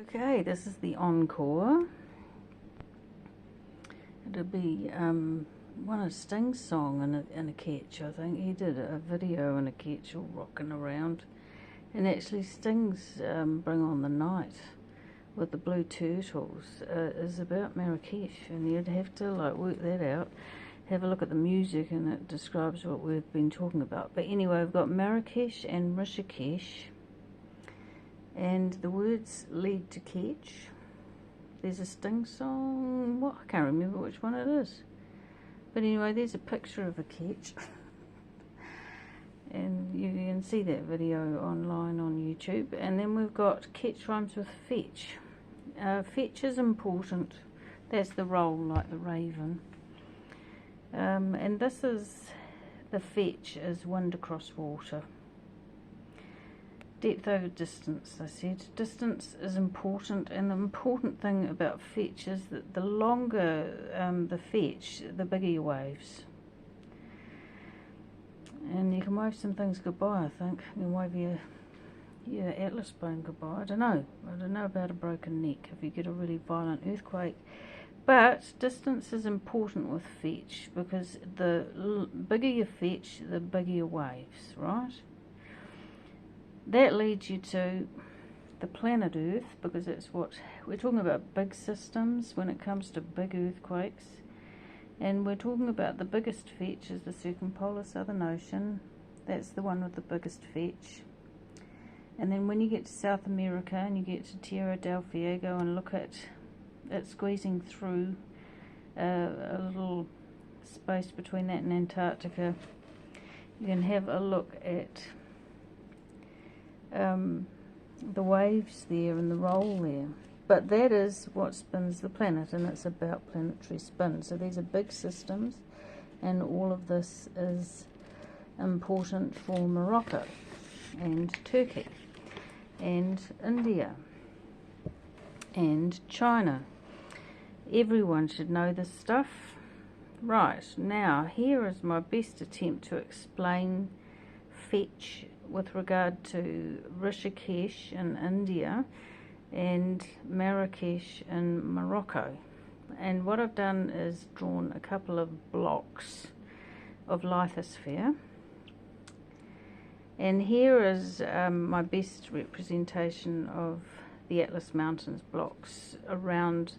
Okay, this is the encore. It'll be one of Sting's song in a catch, I think. He did a video in a catch all rocking around. And actually Sting's Bring On the Night with the Blue Turtles is about Marrakesh, and you'd have to work that out. Have a look at the music and it describes what we've been talking about. But anyway, we've got Marrakesh and Rishikesh. And the words lead to catch. There's a Sting song. What? I can't remember which one it is. But anyway, there's a picture of a catch. And you can see that video online on YouTube. And then we've got catch rhymes with fetch. Fetch is important. That's the roll, like the raven. And this is, the fetch is wind across water. Depth over distance, I said. Distance is important, and the important thing about fetch is that the longer the fetch, the bigger your waves. And you can wave some things goodbye, I think. You can wave your atlas bone goodbye. I don't know about a broken neck if you get a really violent earthquake. But distance is important with fetch, because the bigger your fetch, the bigger your waves, right? That leads you to the planet Earth, because that's what we're talking about, big systems when it comes to big earthquakes. And we're talking about the biggest fetch is the circumpolar southern ocean. That's the one with the biggest fetch. And then when you get to South America and you get to Tierra del Fuego and look at it squeezing through a little space between that and Antarctica, you can have a look at the waves there and the roll there. But that is what spins the planet, and it's about planetary spin. So these are big systems, and all of this is important for Morocco and Turkey and India and China. Everyone should know this stuff. Right, now here is my best attempt to explain fetch with regard to Rishikesh in India and Marrakesh in Morocco. And what I've done is drawn a couple of blocks of lithosphere. And here is my best representation of the Atlas Mountains blocks around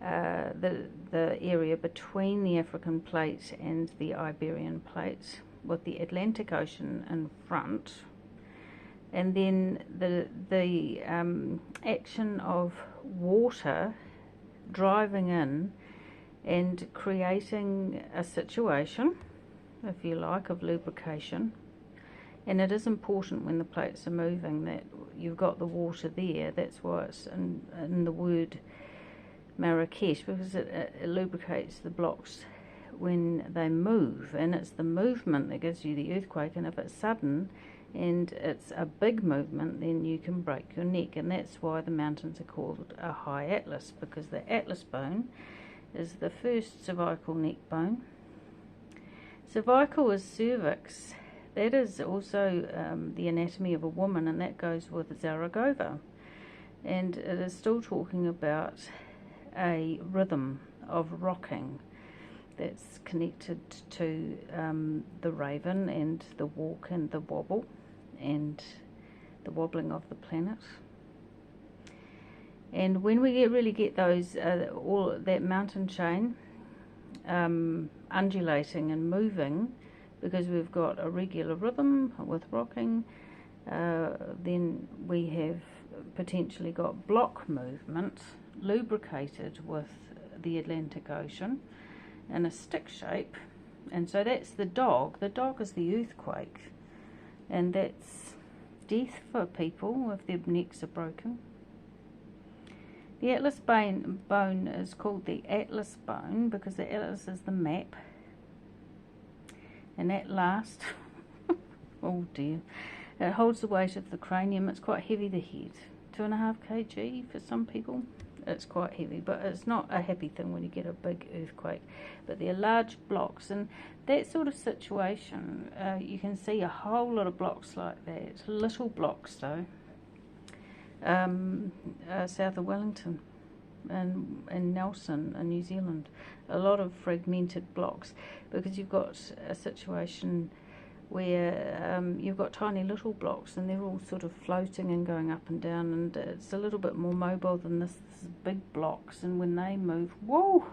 the area between the African plate and the Iberian plate, with the Atlantic Ocean in front, and then the action of water driving in and creating a situation, if you like, of lubrication. And it is important when the plates are moving that you've got the water there. That's why it's in the word Marrakesh, because it lubricates the blocks when they move, and it's the movement that gives you the earthquake. And if it's sudden and it's a big movement, then you can break your neck. And that's why the mountains are called a high atlas, because the atlas bone is the first cervical neck bone. Cervical is cervix. That is also the anatomy of a woman, and that goes with Zaragoza. And it is still talking about a rhythm of rocking that's connected to the raven and the walk and the wobble and the wobbling of the planet. And when we really get those, all that mountain chain undulating and moving, because we've got a regular rhythm with rocking, then we have potentially got block movement lubricated with the Atlantic Ocean in a stick shape. And so that's the dog. The dog is the earthquake, and that's death for people if their necks are broken. The atlas bone is called the atlas bone because the atlas is the map, and at last oh dear, it holds the weight of the cranium. It's quite heavy, the head, 2.5 kg for some people. It's quite heavy, but it's not a happy thing when you get a big earthquake. But they're large blocks, and that sort of situation, you can see a whole lot of blocks like that. Little blocks though, south of Wellington and Nelson in New Zealand. A lot of fragmented blocks, because you've got a situation where you've got tiny little blocks and they're all sort of floating and going up and down, and it's a little bit more mobile than this big blocks, and when they move, whoa,